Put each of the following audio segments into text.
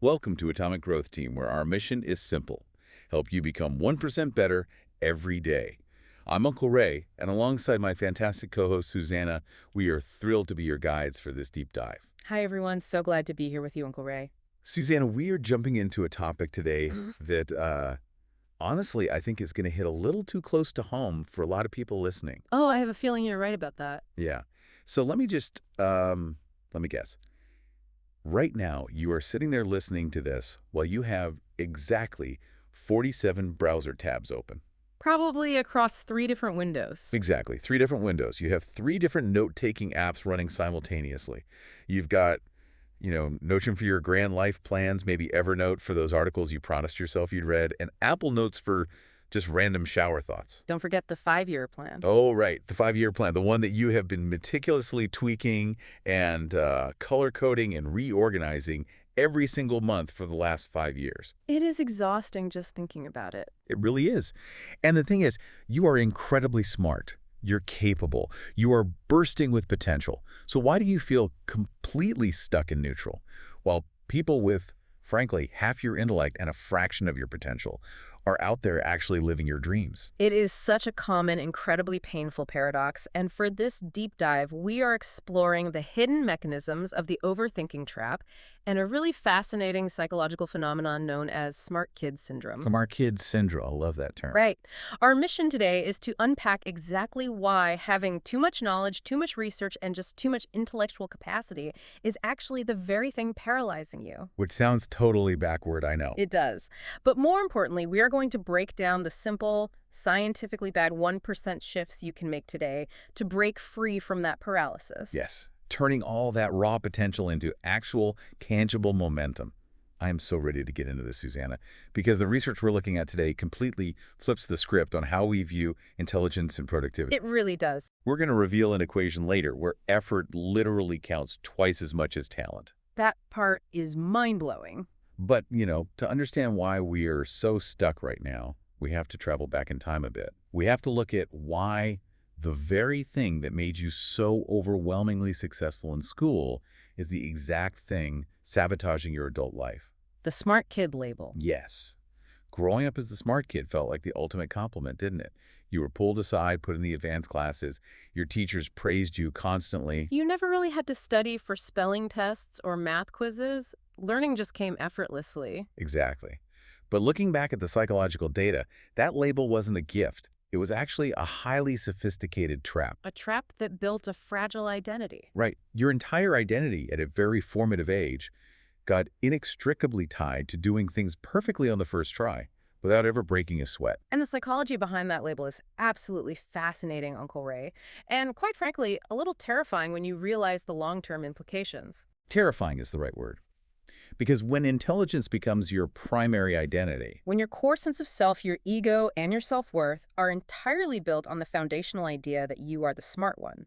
Welcome to Atomic Growth Team, where our mission is simple. Help you become 1% better every day. I'm Uncle Ray, and alongside my fantastic co-host Susanna, we are thrilled to be your guides for this deep dive. Hi, everyone. So glad to be here with you, Uncle Ray. Susanna, we are jumping into a topic today that, honestly, I think is going to hit a little too close to home for a lot of people listening. Oh, I have a feeling you're right about that. Yeah. So let me just, let me guess. Right now, you are sitting there listening to this while you have exactly 47 browser tabs open. Probably across 3 different windows. Exactly. 3 different windows. You have 3 different note-taking apps running simultaneously. You've got, Notion for your grand life plans, maybe Evernote for those articles you promised yourself you'd read, and Apple Notes for just random shower thoughts. Don't forget the 5-year plan. Oh, right. The 5-year plan, the one that you have been meticulously tweaking and color-coding and reorganizing every single month for the last 5 years. It is exhausting just thinking about it. It really is. And the thing is, you are incredibly smart. You're capable. You are bursting with potential. So why do you feel completely stuck in neutral? While people with, frankly, half your intellect and a fraction of your potential are out there actually living your dreams. It is such a common, incredibly painful paradox, and for this deep dive, we are exploring the hidden mechanisms of the overthinking trap and a really fascinating psychological phenomenon known as smart kid syndrome. Smart kid syndrome. I love that term. Right. Our mission today is to unpack exactly why having too much knowledge, too much research, and just too much intellectual capacity is actually the very thing paralyzing you. Which sounds totally backward, I know. It does. But more importantly, we are going to break down the simple, scientifically bad 1% shifts you can make today to break free from that paralysis. Yes. Turning all that raw potential into actual, tangible momentum. I am so ready to get into this, Susanna, because the research we're looking at today completely flips the script on how we view intelligence and productivity. It really does. We're going to reveal an equation later where effort literally counts twice as much as talent. That part is mind-blowing. But, to understand why we are so stuck right now, we have to travel back in time a bit. We have to look at why the very thing that made you so overwhelmingly successful in school is the exact thing sabotaging your adult life. The smart kid label. Yes. Growing up as the smart kid felt like the ultimate compliment, didn't it? You were pulled aside, put in the advanced classes. Your teachers praised you constantly. You never really had to study for spelling tests or math quizzes. Learning just came effortlessly. Exactly. But looking back at the psychological data, that label wasn't a gift. It was actually a highly sophisticated trap. A trap that built a fragile identity. Right. Your entire identity at a very formative age got inextricably tied to doing things perfectly on the first try without ever breaking a sweat. And the psychology behind that label is absolutely fascinating, Uncle Ray. And quite frankly, a little terrifying when you realize the long-term implications. Terrifying is the right word. Because when intelligence becomes your primary identity, when your core sense of self, your ego, and your self-worth are entirely built on the foundational idea that you are the smart one,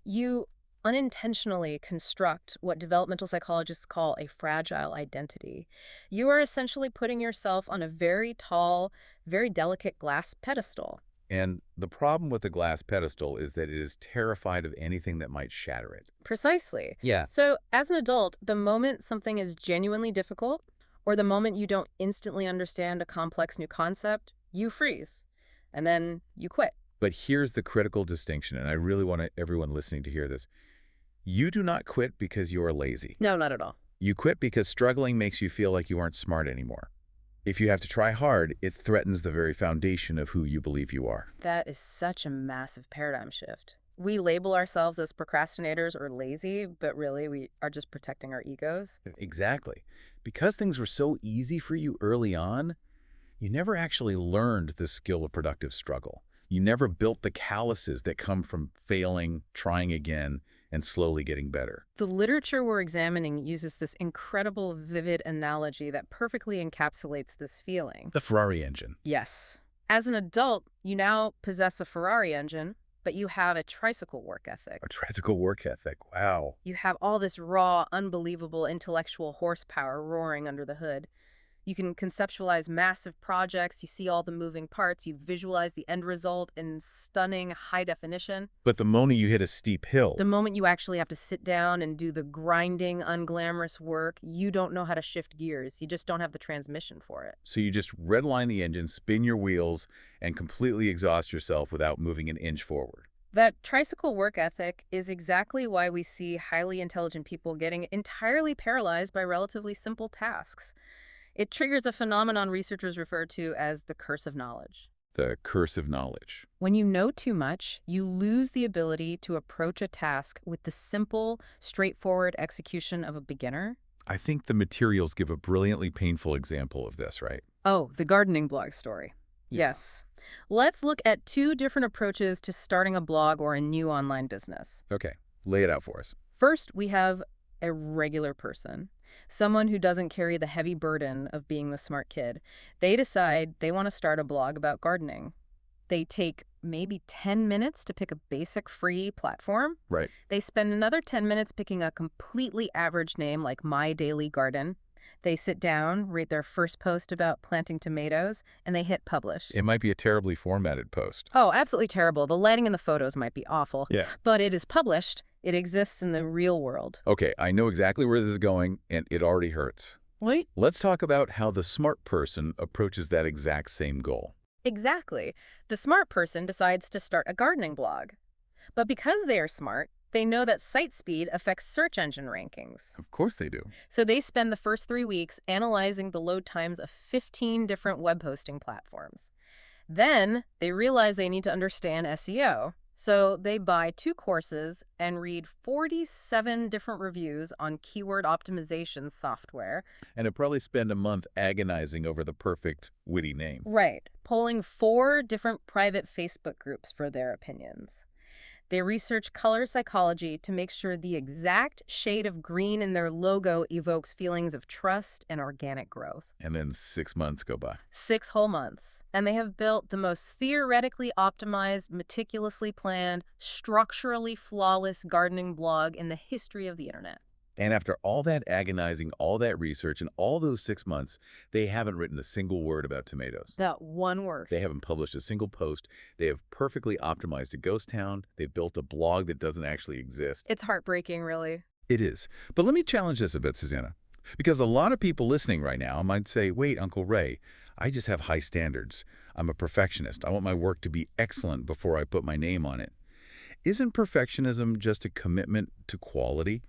you unintentionally construct what developmental psychologists call a fragile identity. You are essentially putting yourself on a very tall, very delicate glass pedestal. And the problem with the glass pedestal is that it is terrified of anything that might shatter it. Precisely. Yeah. So as an adult, the moment something is genuinely difficult, or the moment you don't instantly understand a complex new concept, you freeze. And then you quit. But here's the critical distinction, and I really want everyone listening to hear this. You do not quit because you are lazy. No, not at all. You quit because struggling makes you feel like you aren't smart anymore. If you have to try hard, it threatens the very foundation of who you believe you are. That is such a massive paradigm shift. We label ourselves as procrastinators or lazy, but really we are just protecting our egos. Exactly. Because things were so easy for you early on, you never actually learned the skill of productive struggle. You never built the calluses that come from failing, trying again, and slowly getting better. The literature we're examining uses this incredible, vivid analogy that perfectly encapsulates this feeling. The Ferrari engine. Yes. As an adult, you now possess a Ferrari engine, but you have a tricycle work ethic. A tricycle work ethic. Wow. You have all this raw, unbelievable intellectual horsepower roaring under the hood. You can conceptualize massive projects, you see all the moving parts, you visualize the end result in stunning high definition. But the moment you hit a steep hill, The moment you actually have to sit down and do the grinding, unglamorous work, you don't know how to shift gears. You just don't have the transmission for it. so you just redline the engine, spin your wheels, and completely exhaust yourself without moving an inch forward. That tricycle work ethic is exactly why we see highly intelligent people getting entirely paralyzed by relatively simple tasks. It triggers a phenomenon researchers refer to as the curse of knowledge. The curse of knowledge. When you know too much, you lose the ability to approach a task with the simple, straightforward execution of a beginner. I think the materials give a brilliantly painful example of this, right? Oh, the gardening blog story. Yeah. Yes. Let's look at two different approaches to starting a blog or a new online business. Okay, lay it out for us. First, we have a regular person, someone who doesn't carry the heavy burden of being the smart kid. They decide they want to start a blog about gardening. They take maybe 10 minutes to pick a basic free platform. Right. They spend another 10 minutes picking a completely average name like My Daily Garden. They sit down, rate their first post about planting tomatoes, and they hit publish. It might be a terribly formatted post. Oh, absolutely terrible. The lighting in the photos might be awful. Yeah. But it is published. It exists in the real world. Okay, I know exactly where this is going, and it already hurts. Wait. Let's talk about how the smart person approaches that exact same goal. Exactly. The smart person decides to start a gardening blog. But because they are smart, they know that site speed affects search engine rankings. Of course they do. So they spend the first 3 weeks analyzing the load times of 15 different web hosting platforms. Then they realize they need to understand SEO. So they buy 2 courses and read 47 different reviews on keyword optimization software. And it'd probably spend a month agonizing over the perfect, witty name. Right. Polling 4 different private Facebook groups for their opinions. They research color psychology to make sure the exact shade of green in their logo evokes feelings of trust and organic growth. And then 6 months go by. 6 whole months. And they have built the most theoretically optimized, meticulously planned, structurally flawless gardening blog in the history of the internet. And after all that agonizing, all that research, and all those 6 months, they haven't written a single word about tomatoes. That one word. They haven't published a single post. They have perfectly optimized a ghost town. They've built a blog that doesn't actually exist. It's heartbreaking, really. It is. But let me challenge this a bit, Susanna. Because a lot of people listening right now might say, wait, Uncle Ray, I just have high standards. I'm a perfectionist. I want my work to be excellent before I put my name on it. Isn't perfectionism just a commitment to quality?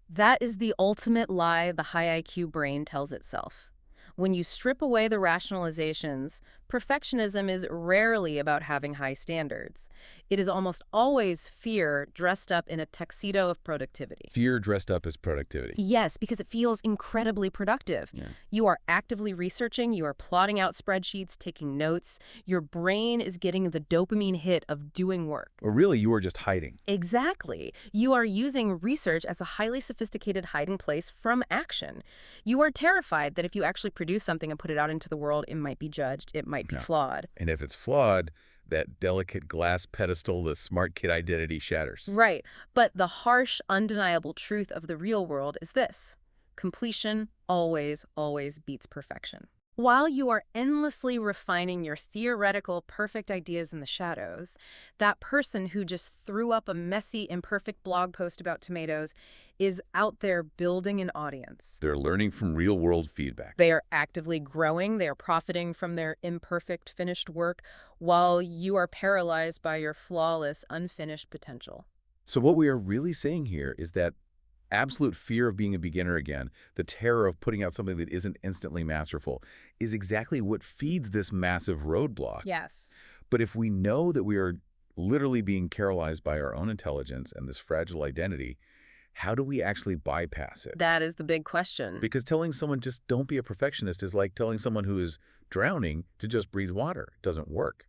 That is the ultimate lie the high IQ brain tells itself. When you strip away the rationalizations, perfectionism is rarely about having high standards. It is almost always fear dressed up in a tuxedo of productivity. Fear dressed up as productivity. Yes, because it feels incredibly productive. Yeah. You are actively researching, you are plotting out spreadsheets, taking notes. Your brain is getting the dopamine hit of doing work. Or really, you are just hiding. Exactly. You are using research as a highly sophisticated hiding place from action. You are terrified that if you actually produce something and put it out into the world, it might be judged, it might be flawed. And if it's flawed, that delicate glass pedestal, the smart kid identity shatters. Right. But the harsh, undeniable truth of the real world is this: completion always, always beats perfection. While you are endlessly refining your theoretical perfect ideas in the shadows, that person who just threw up a messy, imperfect blog post about tomatoes is out there building an audience. They're learning from real-world feedback. They are actively growing. They are profiting from their imperfect, finished work, while you are paralyzed by your flawless, unfinished potential. So what we are really saying here is that absolute fear of being a beginner again, the terror of putting out something that isn't instantly masterful, is exactly what feeds this massive roadblock. Yes. But if we know that we are literally being paralyzed by our own intelligence and this fragile identity, how do we actually bypass it? That is the big question. Because telling someone just don't be a perfectionist is like telling someone who is drowning to just breathe water. It doesn't work.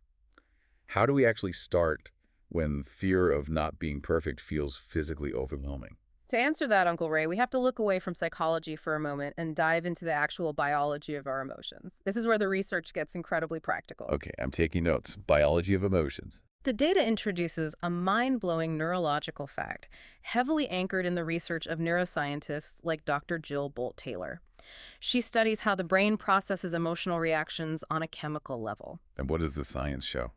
How do we actually start when fear of not being perfect feels physically overwhelming? To answer that, Uncle Ray, we have to look away from psychology for a moment and dive into the actual biology of our emotions. This is where the research gets incredibly practical. Okay, I'm taking notes. Biology of emotions. The data introduces a mind-blowing neurological fact, heavily anchored in the research of neuroscientists like Dr. Jill Bolt Taylor. She studies how the brain processes emotional reactions on a chemical level. And what does the science show?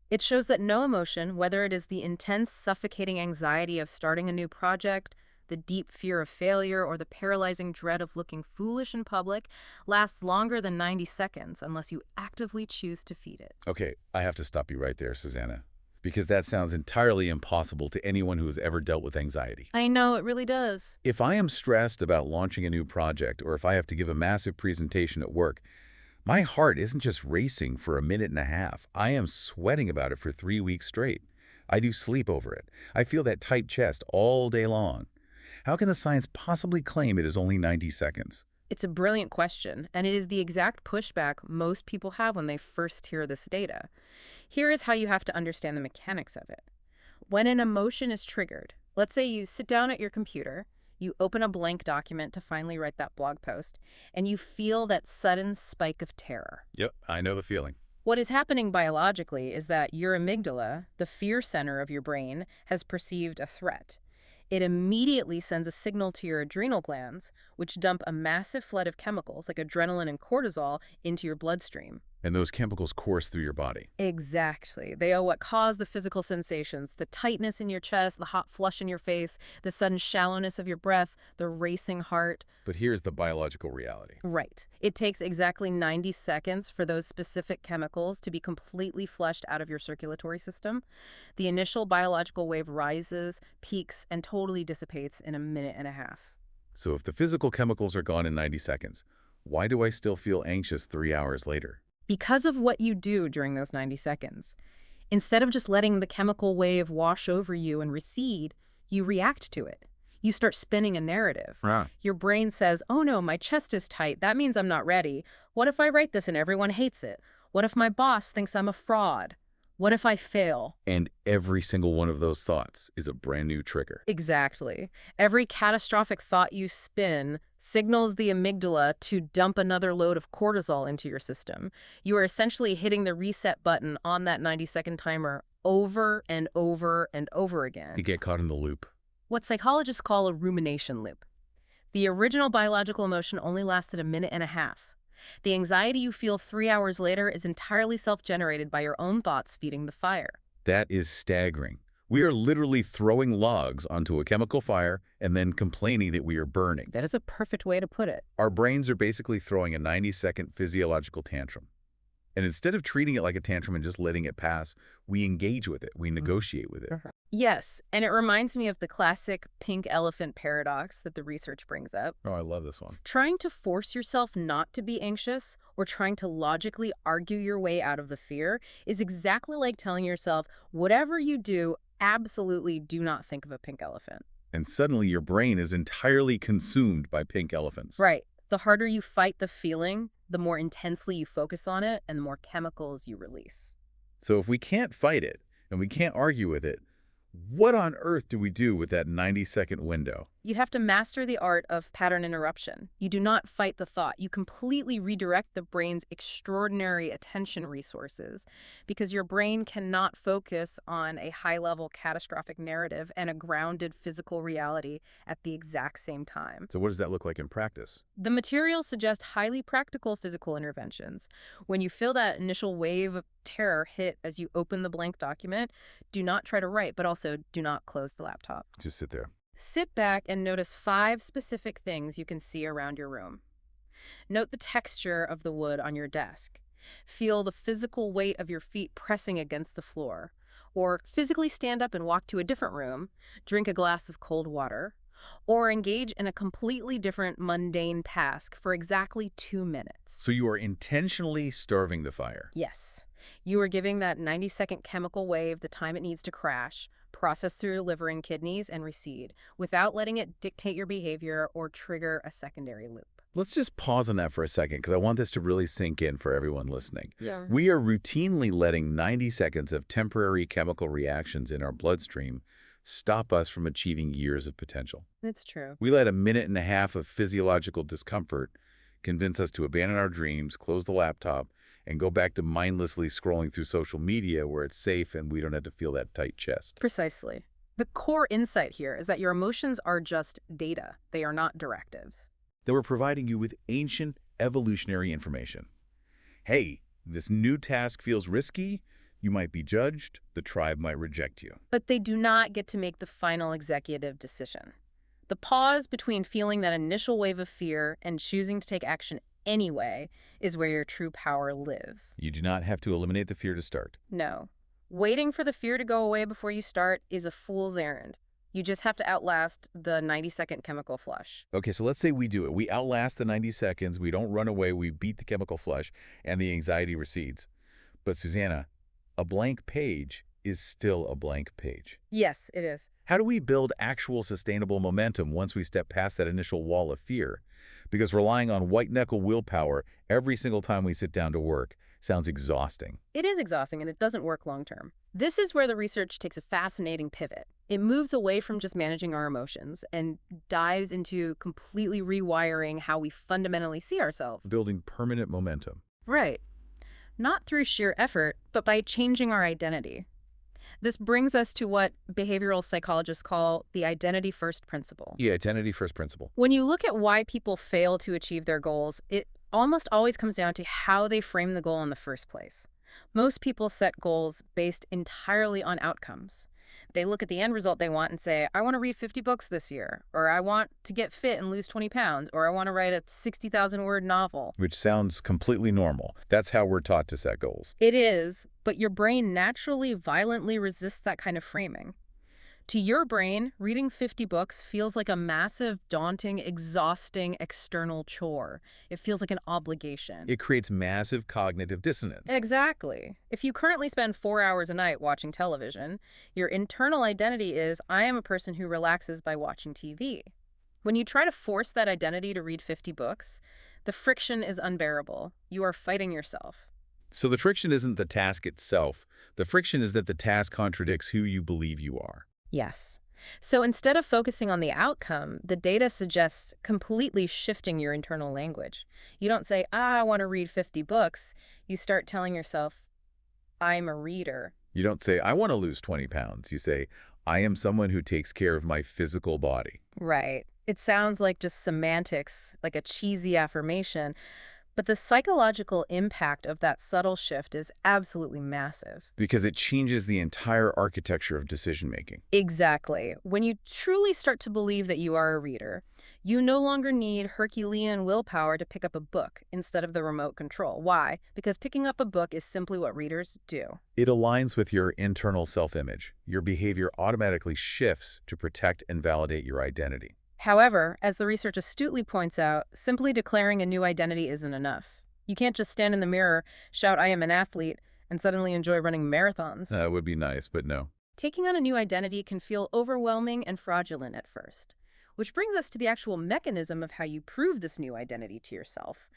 It shows that no emotion, whether it is the intense, suffocating anxiety of starting a new project, the deep fear of failure, or the paralyzing dread of looking foolish in public, lasts longer than 90 seconds unless you actively choose to feed it. Okay, I have to stop you right there, Susanna, because that sounds entirely impossible to anyone who has ever dealt with anxiety. I know, it really does. If I am stressed about launching a new project, or if I have to give a massive presentation at work, my heart isn't just racing for a minute and a half. I am sweating about it for 3 weeks straight. I do sleep over it. I feel that tight chest all day long. How can the science possibly claim it is only 90 seconds? It's a brilliant question, and it is the exact pushback most people have when they first hear this data. Here is how you have to understand the mechanics of it. When an emotion is triggered, let's say you sit down at your computer, you open a blank document to finally write that blog post, and you feel that sudden spike of terror. Yep, I know the feeling. What is happening biologically is that your amygdala, the fear center of your brain, has perceived a threat. It immediately sends a signal to your adrenal glands, which dump a massive flood of chemicals like adrenaline and cortisol into your bloodstream. And those chemicals course through your body. Exactly. They are what cause the physical sensations, the tightness in your chest, the hot flush in your face, the sudden shallowness of your breath, the racing heart. But here's the biological reality. Right. It takes exactly 90 seconds for those specific chemicals to be completely flushed out of your circulatory system. The initial biological wave rises, peaks, and totally dissipates in a minute and a half. So if the physical chemicals are gone in 90 seconds, why do I still feel anxious 3 hours later? Because of what you do during those 90 seconds. Instead of just letting the chemical wave wash over you and recede, you react to it. You start spinning a narrative. Your brain says, oh no, my chest is tight. That means I'm not ready. What if I write this and everyone hates it? What if my boss thinks I'm a fraud? What if I fail? And every single one of those thoughts is a brand new trigger. Exactly. Every catastrophic thought you spin signals the amygdala to dump another load of cortisol into your system. You are essentially hitting the reset button on that 90-second timer over and over and over again. You get caught in the loop. What psychologists call a rumination loop. The original biological emotion only lasted a minute and a half. The anxiety you feel 3 hours later is entirely self-generated by your own thoughts feeding the fire. That is staggering. We are literally throwing logs onto a chemical fire and then complaining that we are burning. That is a perfect way to put it. Our brains are basically throwing a 90-second physiological tantrum. And instead of treating it like a tantrum and just letting it pass, we engage with it. We negotiate with it. Yes, and it reminds me of the classic pink elephant paradox that the research brings up. Oh, I love this one. Trying to force yourself not to be anxious or trying to logically argue your way out of the fear is exactly like telling yourself, whatever you do, absolutely do not think of a pink elephant. And suddenly your brain is entirely consumed by pink elephants. Right. The harder you fight the feeling, the more intensely you focus on it and the more chemicals you release. So if we can't fight it and we can't argue with it, what on earth do we do with that 90-second window? You have to master the art of pattern interruption. You do not fight the thought. You completely redirect the brain's extraordinary attention resources because your brain cannot focus on a high-level catastrophic narrative and a grounded physical reality at the exact same time. So what does that look like in practice? The materials suggest highly practical physical interventions. When you feel that initial wave of terror hit as you open the blank document, do not try to write, but also do not close the laptop. Just sit there. Sit back and notice 5 specific things you can see around your room. Note the texture of the wood on your desk. Feel the physical weight of your feet pressing against the floor. Or physically stand up and walk to a different room, drink a glass of cold water, or engage in a completely different mundane task for exactly 2 minutes. So you are intentionally starving the fire. Yes. You are giving that 90-second chemical wave the time it needs to crash, process through your liver and kidneys, and recede, without letting it dictate your behavior or trigger a secondary loop. Let's just pause on that for a second because I want this to really sink in for everyone listening. Yeah. We are routinely letting 90 seconds of temporary chemical reactions in our bloodstream stop us from achieving years of potential. It's true. We let a minute and a half of physiological discomfort convince us to abandon our dreams, close the laptop, and go back to mindlessly scrolling through social media where it's safe and we don't have to feel that tight chest. Precisely. The core insight here is that your emotions are just data. They are not directives. That we're providing you with ancient evolutionary information. Hey, this new task feels risky. You might be judged. The tribe might reject you. But they do not get to make the final executive decision. The pause between feeling that initial wave of fear and choosing to take action anyway is where your true power lives. You do not have to eliminate the fear to start. No. Waiting for the fear to go away before you start is a fool's errand. You just have to outlast the 90-second chemical flush. Okay, so let's say we do it. We outlast the 90 seconds. We don't run away. We beat the chemical flush, and the anxiety recedes. But Susanna, a blank page is still a blank page. Yes, it is. How do we build actual sustainable momentum once we step past that initial wall of fear? Because relying on white-knuckle willpower every single time we sit down to work sounds exhausting. It is exhausting, and it doesn't work long-term. This is where the research takes a fascinating pivot. It moves away from just managing our emotions and dives into completely rewiring how we fundamentally see ourselves. Building permanent momentum. Right. Not through sheer effort, but by changing our identity. This brings us to what behavioral psychologists call the identity-first principle. Yeah, identity-first principle. When you look at why people fail to achieve their goals, it almost always comes down to how they frame the goal in the first place. Most people set goals based entirely on outcomes. They look at the end result they want and say, I want to read 50 books this year, or I want to get fit and lose 20 pounds, or I want to write a 60,000-word novel. Which sounds completely normal. That's how we're taught to set goals. It is, but your brain naturally violently resists that kind of framing. To your brain, reading 50 books feels like a massive, daunting, exhausting external chore. It feels like an obligation. It creates massive cognitive dissonance. Exactly. If you currently spend 4 hours a night watching television, your internal identity is, I am a person who relaxes by watching TV. When you try to force that identity to read 50 books, the friction is unbearable. You are fighting yourself. So the friction isn't the task itself. The friction is that the task contradicts who you believe you are. Yes. So instead of focusing on the outcome, the data suggests completely shifting your internal language. You don't say, I want to read 50 books. You start telling yourself, I'm a reader. You don't say, I want to lose 20 pounds. You say, I am someone who takes care of my physical body. Right. It sounds like just semantics, like a cheesy affirmation. But the psychological impact of that subtle shift is absolutely massive. Because it changes the entire architecture of decision-making. Exactly. When you truly start to believe that you are a reader, you no longer need Herculean willpower to pick up a book instead of the remote control. Why? Because picking up a book is simply what readers do. It aligns with your internal self-image. Your behavior automatically shifts to protect and validate your identity. However, as the research astutely points out, simply declaring a new identity isn't enough. You can't just stand in the mirror, shout, I am an athlete, and suddenly enjoy running marathons. That would be nice, but no. Taking on a new identity can feel overwhelming and fraudulent at first. Which brings us to the actual mechanism of how you prove this new identity to yourself.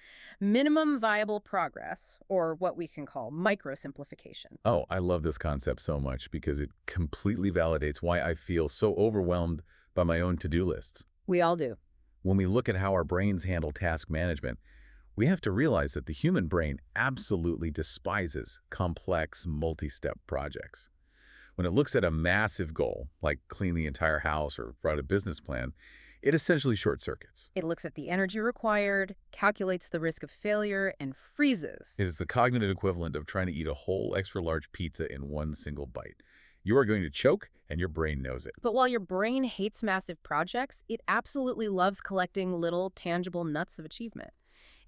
Minimum viable progress, or what we can call microsimplification. Oh, I love this concept so much because it completely validates why I feel so overwhelmed by my own to-do lists. We all do. When we look at how our brains handle task management, we have to realize that the human brain absolutely despises complex, multi-step projects. When it looks at a massive goal, like clean the entire house or write a business plan, it essentially short-circuits. It looks at the energy required, calculates the risk of failure, and freezes. It is the cognitive equivalent of trying to eat a whole extra-large pizza in one single bite. You are going to choke, and your brain knows it. But while your brain hates massive projects, it absolutely loves collecting little, tangible nuts of achievement.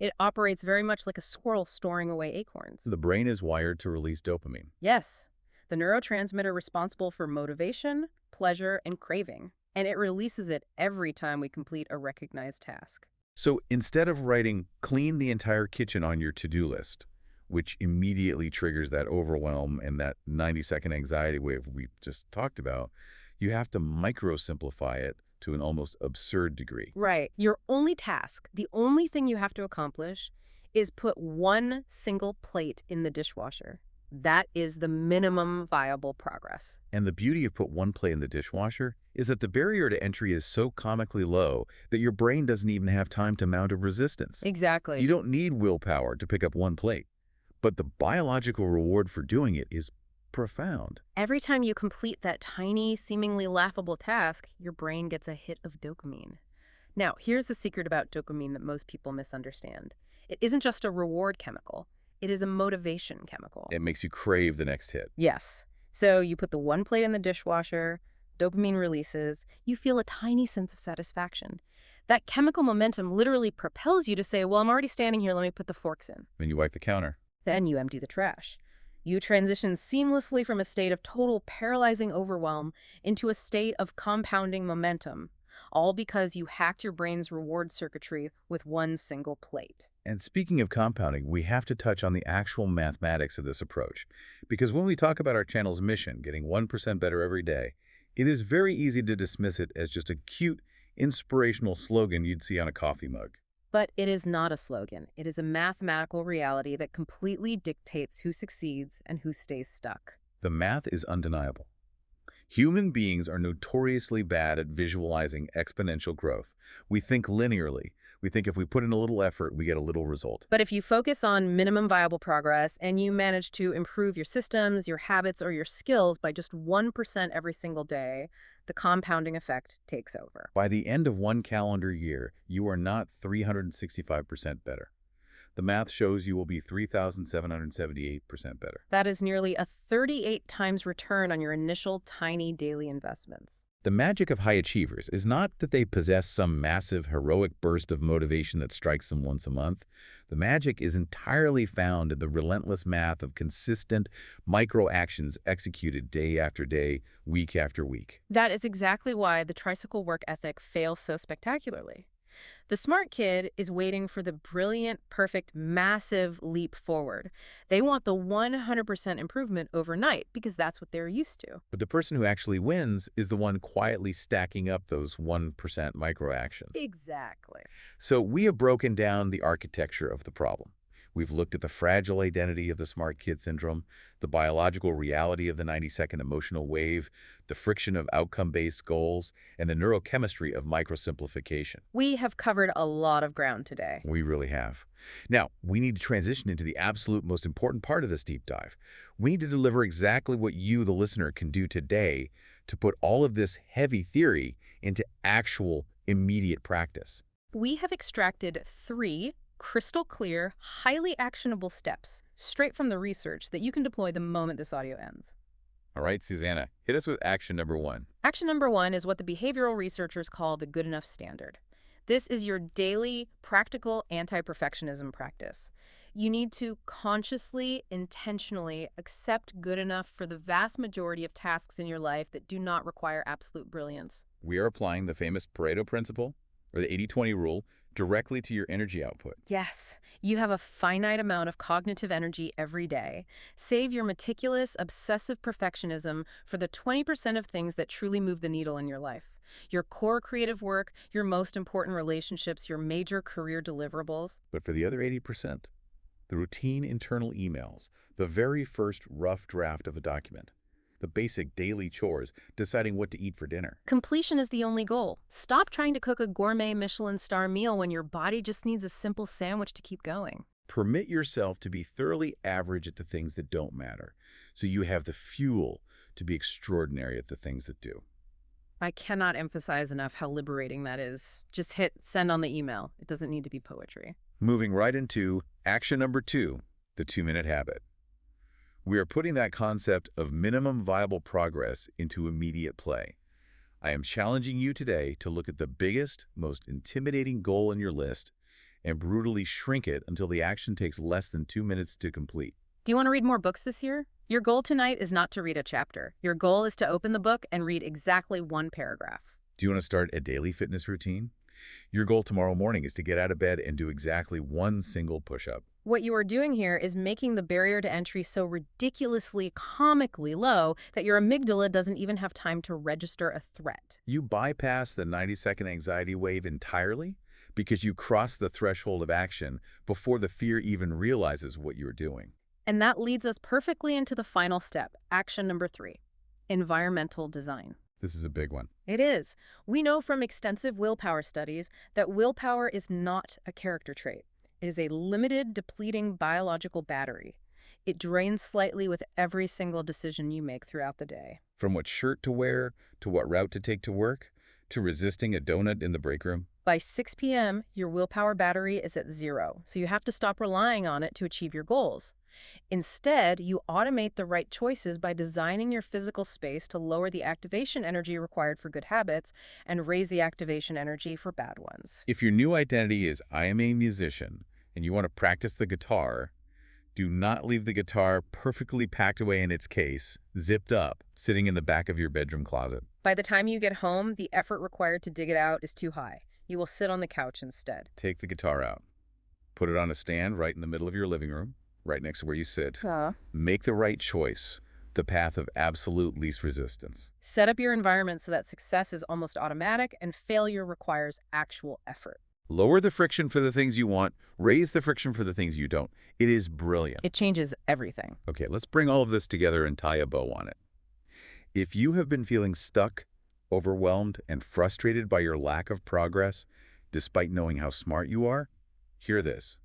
It operates very much like a squirrel storing away acorns. The brain is wired to release dopamine. Yes, the neurotransmitter responsible for motivation, pleasure, and craving. And it releases it every time we complete a recognized task. So instead of writing, clean the entire kitchen on your to-do list, which immediately triggers that overwhelm and that 90-second anxiety wave we just talked about, you have to micro-simplify it to an almost absurd degree. Right. Your only task, the only thing you have to accomplish, is put one single plate in the dishwasher. That is the minimum viable progress. And the beauty of put one plate in the dishwasher is that the barrier to entry is so comically low that your brain doesn't even have time to mount a resistance. Exactly. You don't need willpower to pick up one plate. But the biological reward for doing it is profound. Every time you complete that tiny, seemingly laughable task, your brain gets a hit of dopamine. Now, here's the secret about dopamine that most people misunderstand. It isn't just a reward chemical. It is a motivation chemical. It makes you crave the next hit. Yes. So you put the one plate in the dishwasher, dopamine releases, you feel a tiny sense of satisfaction. That chemical momentum literally propels you to say, well, I'm already standing here, let me put the forks in. Then you wipe the counter. Then you empty the trash. You transition seamlessly from a state of total paralyzing overwhelm into a state of compounding momentum, all because you hacked your brain's reward circuitry with one single plate. And speaking of compounding, we have to touch on the actual mathematics of this approach. Because when we talk about our channel's mission, getting 1% better every day, it is very easy to dismiss it as just a cute, inspirational slogan you'd see on a coffee mug. But it is not a slogan. It is a mathematical reality that completely dictates who succeeds and who stays stuck. The math is undeniable. Human beings are notoriously bad at visualizing exponential growth. We think linearly. We think if we put in a little effort, we get a little result. But if you focus on minimum viable progress and you manage to improve your systems, your habits, or your skills by just 1% every single day, the compounding effect takes over. By the end of one calendar year, you are not 365% better. The math shows you will be 3,778% better. That is nearly a 38 times return on your initial tiny daily investments. The magic of high achievers is not that they possess some massive, heroic burst of motivation that strikes them once a month. The magic is entirely found in the relentless math of consistent micro-actions executed day after day, week after week. That is exactly why the tricycle work ethic fails so spectacularly. The smart kid is waiting for the brilliant, perfect, massive leap forward. They want the 100% improvement overnight because that's what they're used to. But the person who actually wins is the one quietly stacking up those 1% micro-actions. Exactly. So we have broken down the architecture of the problem. We've looked at the fragile identity of the smart kid syndrome, the biological reality of the 90-second emotional wave, the friction of outcome-based goals, and the neurochemistry of microsimplification. We have covered a lot of ground today. We really have. Now, we need to transition into the absolute most important part of this deep dive. We need to deliver exactly what you, the listener, can do today to put all of this heavy theory into actual, immediate practice. We have extracted 3 crystal clear, highly actionable steps straight from the research that you can deploy the moment this audio ends. All right, Susanna, hit us with action number 1. Action number 1 is what the behavioral researchers call the good enough standard. This is your daily, practical anti-perfectionism practice. You need to consciously, intentionally accept good enough for the vast majority of tasks in your life that do not require absolute brilliance. We are applying the famous Pareto principle, or the 80-20 rule, directly to your energy output. Yes, you have a finite amount of cognitive energy every day. Save your meticulous, obsessive perfectionism for the 20% of things that truly move the needle in your life. Your core creative work, your most important relationships, your major career deliverables. But for the other 80%, the routine internal emails, the very first rough draft of a document, the basic daily chores, deciding what to eat for dinner. Completion is the only goal. Stop trying to cook a gourmet Michelin star meal when your body just needs a simple sandwich to keep going. Permit yourself to be thoroughly average at the things that don't matter, so you have the fuel to be extraordinary at the things that do. I cannot emphasize enough how liberating that is. Just hit send on the email. It doesn't need to be poetry. Moving right into action number 2, the 2-minute habit. We are putting that concept of minimum viable progress into immediate play. I am challenging you today to look at the biggest, most intimidating goal in your list and brutally shrink it until the action takes less than 2 minutes to complete. Do you want to read more books this year? Your goal tonight is not to read a chapter. Your goal is to open the book and read exactly 1 paragraph. Do you want to start a daily fitness routine? Your goal tomorrow morning is to get out of bed and do exactly 1 single push-up. What you are doing here is making the barrier to entry so ridiculously, comically low that your amygdala doesn't even have time to register a threat. You bypass the 90-second anxiety wave entirely because you cross the threshold of action before the fear even realizes what you're doing. And that leads us perfectly into the final step, action number 3, environmental design. This is a big one. It is. We know from extensive willpower studies that willpower is not a character trait. It is a limited, depleting biological battery. It drains slightly with every single decision you make throughout the day. From what shirt to wear, to what route to take to work, to resisting a donut in the break room. By 6 p.m., your willpower battery is at zero, so you have to stop relying on it to achieve your goals. Instead, you automate the right choices by designing your physical space to lower the activation energy required for good habits and raise the activation energy for bad ones. If your new identity is I am a musician and you want to practice the guitar, do not leave the guitar perfectly packed away in its case, zipped up, sitting in the back of your bedroom closet. By the time you get home, the effort required to dig it out is too high. You will sit on the couch instead. Take the guitar out. Put it on a stand right in the middle of your living room, right next to where you sit. Make the right choice, the path of absolute least resistance. Set up your environment so that success is almost automatic and failure requires actual effort. Lower the friction for the things you want, raise the friction for the things you don't. It is brilliant. It changes everything. Okay, let's bring all of this together and tie a bow on it. If you have been feeling stuck, overwhelmed, and frustrated by your lack of progress, despite knowing how smart you are, hear this.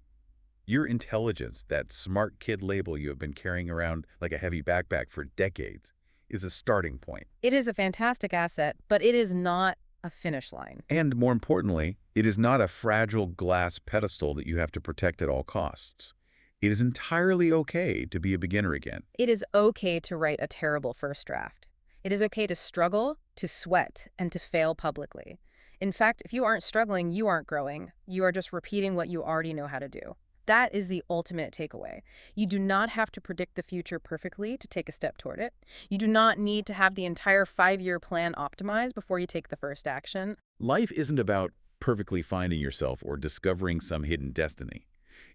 Your intelligence, that smart kid label you have been carrying around like a heavy backpack for decades, is a starting point. It is a fantastic asset, but it is not a finish line. And more importantly, it is not a fragile glass pedestal that you have to protect at all costs. It is entirely okay to be a beginner again. It is okay to write a terrible first draft. It is okay to struggle, to sweat, and to fail publicly. In fact, if you aren't struggling, you aren't growing. You are just repeating what you already know how to do. That is the ultimate takeaway. You do not have to predict the future perfectly to take a step toward it. You do not need to have the entire 5-year plan optimized before you take the first action. Life isn't about perfectly finding yourself or discovering some hidden destiny.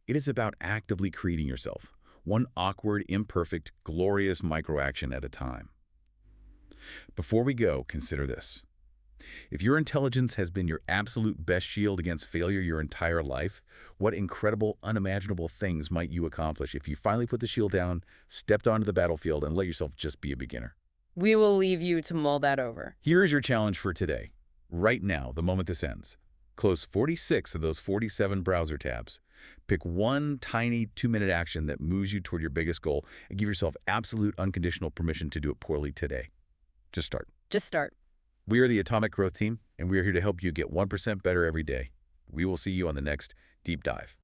It is about actively creating yourself, one awkward, imperfect, glorious microaction at a time. Before we go, consider this. If your intelligence has been your absolute best shield against failure your entire life, what incredible, unimaginable things might you accomplish if you finally put the shield down, stepped onto the battlefield, and let yourself just be a beginner? We will leave you to mull that over. Here is your challenge for today. Right now, the moment this ends, close 46 of those 47 browser tabs. Pick one tiny 2-minute action that moves you toward your biggest goal and give yourself absolute unconditional permission to do it poorly today. Just start. Just start. We are the Atomic Growth Team, and we are here to help you get 1% better every day. We will see you on the next Deep Dive.